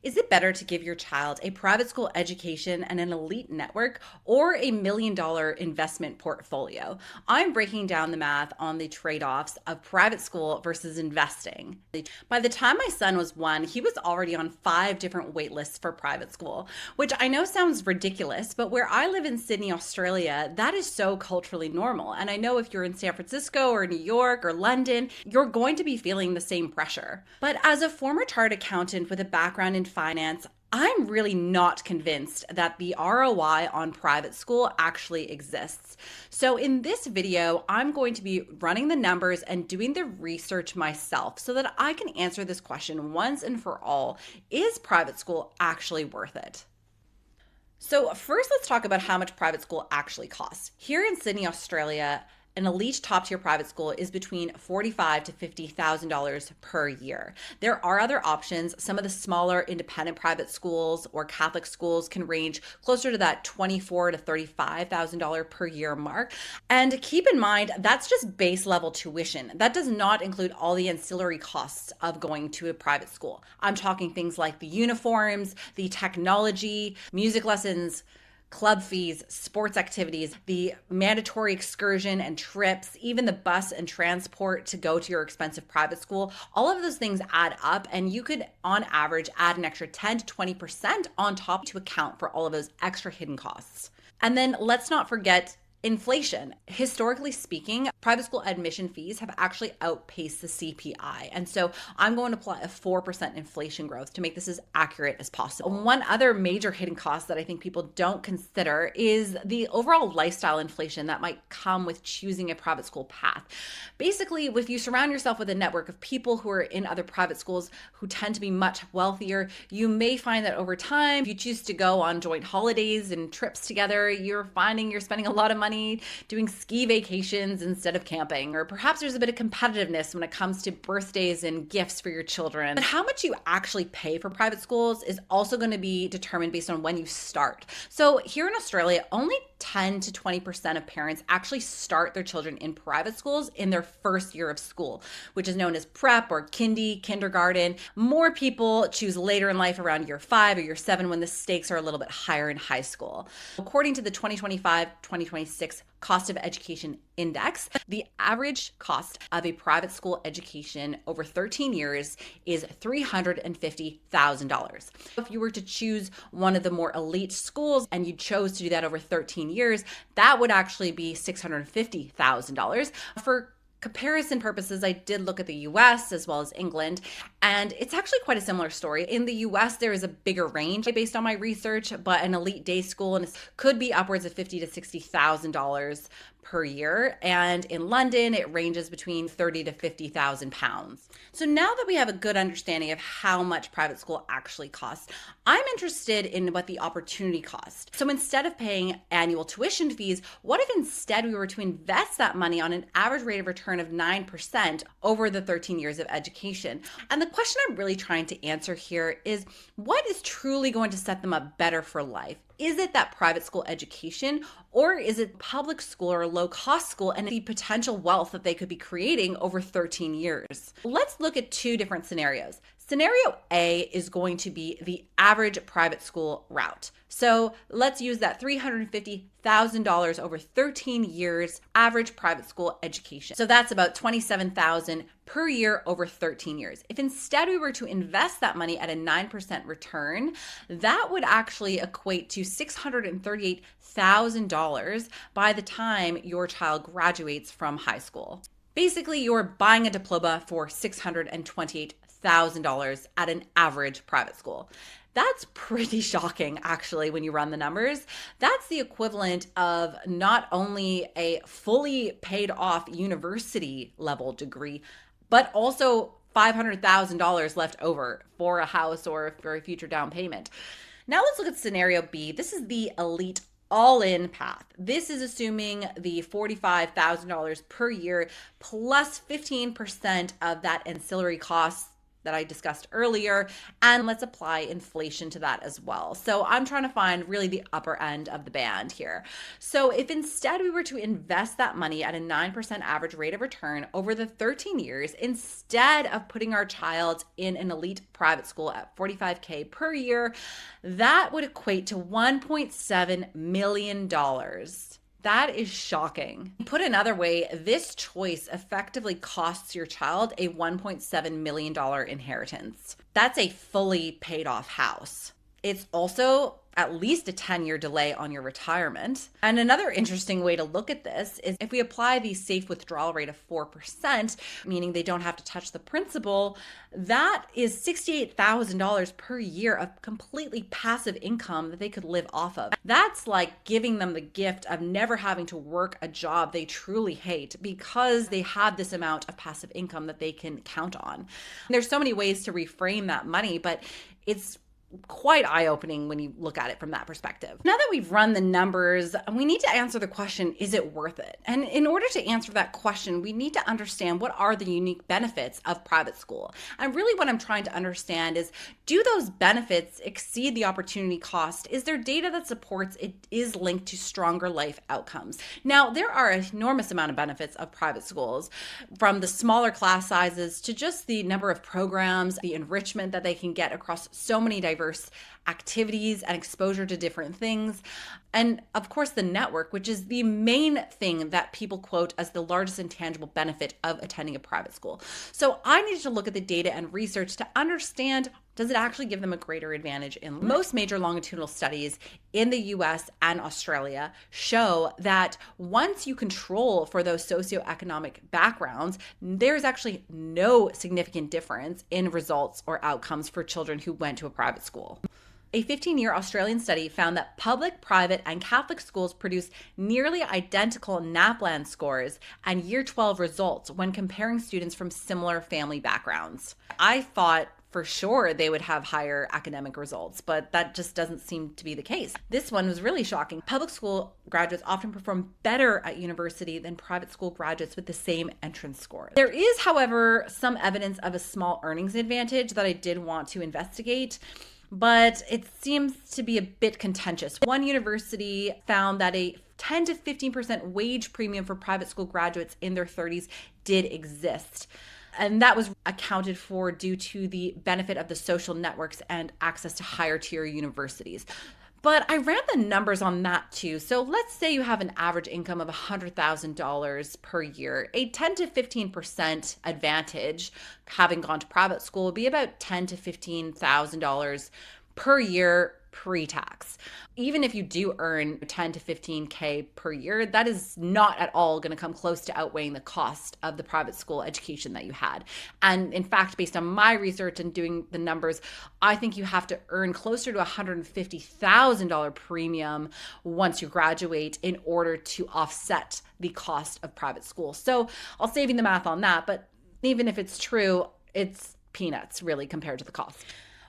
Is it better to give your child a private school education and an elite network or a $1 million investment portfolio? I'm breaking down the math on the trade offs of private school versus investing. By the time my son was 1, he was already on 5 different wait lists for private school, which I know sounds ridiculous, but where I live in Sydney, Australia, that is so culturally normal. And I know if you're in San Francisco or New York or London, you're going to be feeling the same pressure. But as a former chartered accountant with a background in finance, I'm really not convinced that the ROI on private school actually exists. So in this video, I'm going to be running the numbers and doing the research myself so that I can answer this question once and for all. Is private school actually worth it? So first, let's talk about how much private school actually costs. Here in Sydney, Australia, an elite top tier private school is between $45,000 to $50,000 per year. There are other options. Some of the smaller independent private schools or Catholic schools can range closer to that $24,000 to $35,000 per year mark. And keep in mind, that's just base level tuition. That does not include all the ancillary costs of going to a private school. I'm talking things like the uniforms, the technology, music lessons, club fees, sports activities, the mandatory excursion and trips, even the bus and transport to go to your expensive private school. All of those things add up, and you could, on average, add an extra 10 to 20% on top to account for all of those extra hidden costs. And then let's not forget inflation. Historically speaking, private school admission fees have actually outpaced the CPI. And so I'm going to apply a 4% inflation growth to make this as accurate as possible. One other major hidden cost that I think people don't consider is the overall lifestyle inflation that might come with choosing a private school path. Basically, if you surround yourself with a network of people who are in other private schools who tend to be much wealthier, you may find that over time, if you choose to go on joint holidays and trips together, you're finding you're spending a lot of money doing ski vacations instead of camping, or perhaps there's a bit of competitiveness when it comes to birthdays and gifts for your children. But how much you actually pay for private schools is also going to be determined based on when you start. So here in Australia, only 10 to 20% of parents actually start their children in private schools in their first year of school, which is known as prep or kindergarten. More people choose later in life around year 5 or year 7 when the stakes are a little bit higher in high school. According to the 2025-2026 Cost of Education Index, the average cost of a private school education over 13 years is $350,000. If you were to choose one of the more elite schools and you chose to do that over 13 years, that would actually be $650,000. For comparison purposes, I did look at the US as well as England, and it's actually quite a similar story. In the US, there is a bigger range based on my research, but an elite day school could be upwards of $50,000 to $60,000 per year. And in London, it ranges between 30 to 50,000 pounds. So now that we have a good understanding of how much private school actually costs, I'm interested in what the opportunity cost. So instead of paying annual tuition fees, what if instead we were to invest that money on an average rate of return of 9% over the 13 years of education? And the question I'm really trying to answer here is, what is truly going to set them up better for life? Is it that private school education, or is it public school or a low-cost school and the potential wealth that they could be creating over 13 years? Let's look at 2 different scenarios. Scenario A is going to be the average private school route. So let's use that $350,000 over 13 years average private school education. So that's about $27,000 per year over 13 years. If instead we were to invest that money at a 9% return, that would actually equate to $638,000 by the time your child graduates from high school. Basically, you're buying a diploma for $628,000 at an average private school. That's pretty shocking, actually, when you run the numbers. That's the equivalent of not only a fully paid off university level degree, but also $500,000 left over for a house or for a future down payment. Now let's look at scenario B. This is the elite all-in path. This is assuming the $45,000 per year plus 15% of that ancillary costs that I discussed earlier, and let's apply inflation to that as well. So I'm trying to find really the upper end of the band here. So if instead we were to invest that money at a 9% average rate of return over the 13 years, instead of putting our child in an elite private school at $45K per year, that would equate to $1.7 million. That is shocking. Put another way, this choice effectively costs your child a $1.7 million inheritance. That's a fully paid off house. It's also at least a 10-year delay on your retirement. And another interesting way to look at this is if we apply the safe withdrawal rate of 4%, meaning they don't have to touch the principal, that is $68,000 per year of completely passive income that they could live off of. That's like giving them the gift of never having to work a job they truly hate because they have this amount of passive income that they can count on. There's so many ways to reframe that money, but it's quite eye-opening when you look at it from that perspective. Now that we've run the numbers, we need to answer the question, is it worth it? And in order to answer that question, we need to understand what are the unique benefits of private school. And really what I'm trying to understand is, do those benefits exceed the opportunity cost? Is there data that supports it is linked to stronger life outcomes? Now, there are an enormous amount of benefits of private schools, from the smaller class sizes to just the number of programs, the enrichment that they can get across so many diverse activities and exposure to different things. And of course, the network, which is the main thing that people quote as the largest intangible benefit of attending a private school. So I needed to look at the data and research to understand, does it actually give them a greater advantage? In most major longitudinal studies in the US and Australia show that once you control for those socioeconomic backgrounds, there's actually no significant difference in results or outcomes for children who went to a private school. A 15-year Australian study found that public, private, and Catholic schools produce nearly identical NAPLAN scores and Year 12 results when comparing students from similar family backgrounds. I thought for sure they would have higher academic results, but that just doesn't seem to be the case. This one was really shocking. Public school graduates often perform better at university than private school graduates with the same entrance score. There is, however, some evidence of a small earnings advantage that I did want to investigate, but it seems to be a bit contentious. One university found that a 10 to 15% wage premium for private school graduates in their 30s did exist. And that was accounted for due to the benefit of the social networks and access to higher tier universities. But I ran the numbers on that too. So let's say you have an average income of $100,000 per year. A 10 to 15% advantage having gone to private school would be about $10,000 to $15,000 per year pre-tax. Even if you do earn 10 to 15K per year, that is not at all going to come close to outweighing the cost of the private school education that you had. And in fact, based on my research and doing the numbers, I think you have to earn closer to $150,000 premium once you graduate in order to offset the cost of private school. So I'll save you the math on that, but even if it's true, it's peanuts really compared to the cost.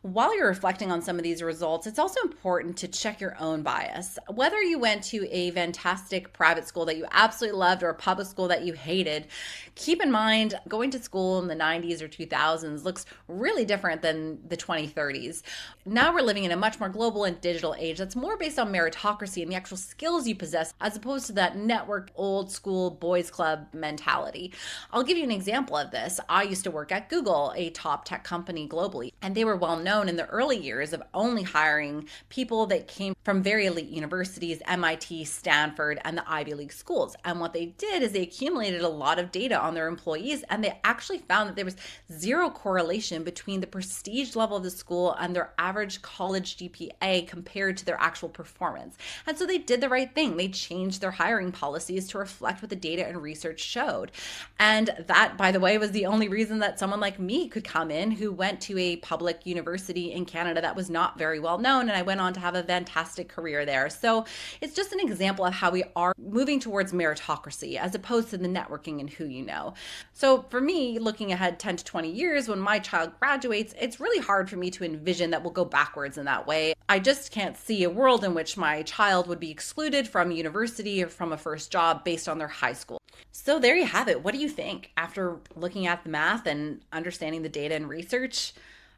While you're reflecting on some of these results, it's also important to check your own bias. Whether you went to a fantastic private school that you absolutely loved or a public school that you hated, keep in mind going to school in the 90s or 2000s looks really different than the 2030s. Now we're living in a much more global and digital age that's more based on meritocracy and the actual skills you possess, as opposed to that networked old school boys club mentality. I'll give you an example of this. I used to work at Google, a top tech company globally, and they were well known in the early years of only hiring people that came from very elite universities, MIT, Stanford, and the Ivy League schools. And what they did is they accumulated a lot of data on their employees, and they actually found that there was zero correlation between the prestige level of the school and their average college GPA compared to their actual performance. And so they did the right thing. They changed their hiring policies to reflect what the data and research showed. And that, by the way, was the only reason that someone like me could come in who went to a public university university in Canada that was not very well known, and I went on to have a fantastic career there. So it's just an example of how we are moving towards meritocracy as opposed to the networking and who you know. So for me, looking ahead 10 to 20 years when my child graduates, it's really hard for me to envision that we'll go backwards in that way. I just can't see a world in which my child would be excluded from university or from a first job based on their high school. So there you have it. What do you think after looking at the math and understanding the data and research?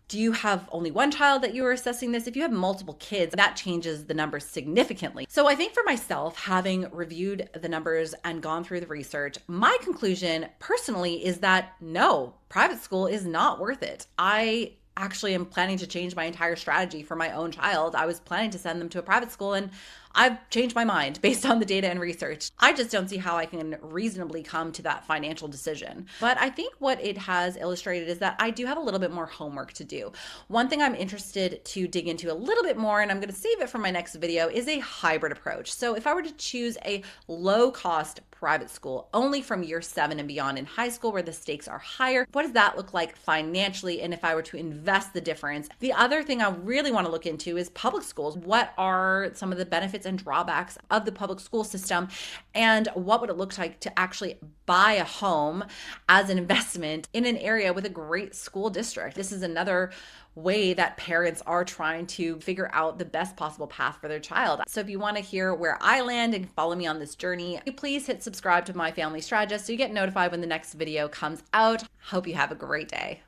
Do you have only one child that you are assessing this? If you have multiple kids, that changes the numbers significantly. So I think for myself, having reviewed the numbers and gone through the research, my conclusion personally is that no, private school is not worth it. I actually am planning to change my entire strategy for my own child. I was planning to send them to a private school, and I've changed my mind based on the data and research. I just don't see how I can reasonably come to that financial decision. But I think what it has illustrated is that I do have a little bit more homework to do. One thing I'm interested to dig into a little bit more, and I'm going to save it for my next video, is a hybrid approach. So if I were to choose a low-cost private school only from year 7 and beyond in high school where the stakes are higher, what does that look like financially? And if I were to invest the difference? The other thing I really want to look into is public schools. What are some of the benefits and drawbacks of the public school system? And what would it look like to actually buy a home as an investment in an area with a great school district? This is another way that parents are trying to figure out the best possible path for their child. So if you want to hear where I land and follow me on this journey, please hit subscribe to My Family Strategist so you get notified when the next video comes out. Hope you have a great day.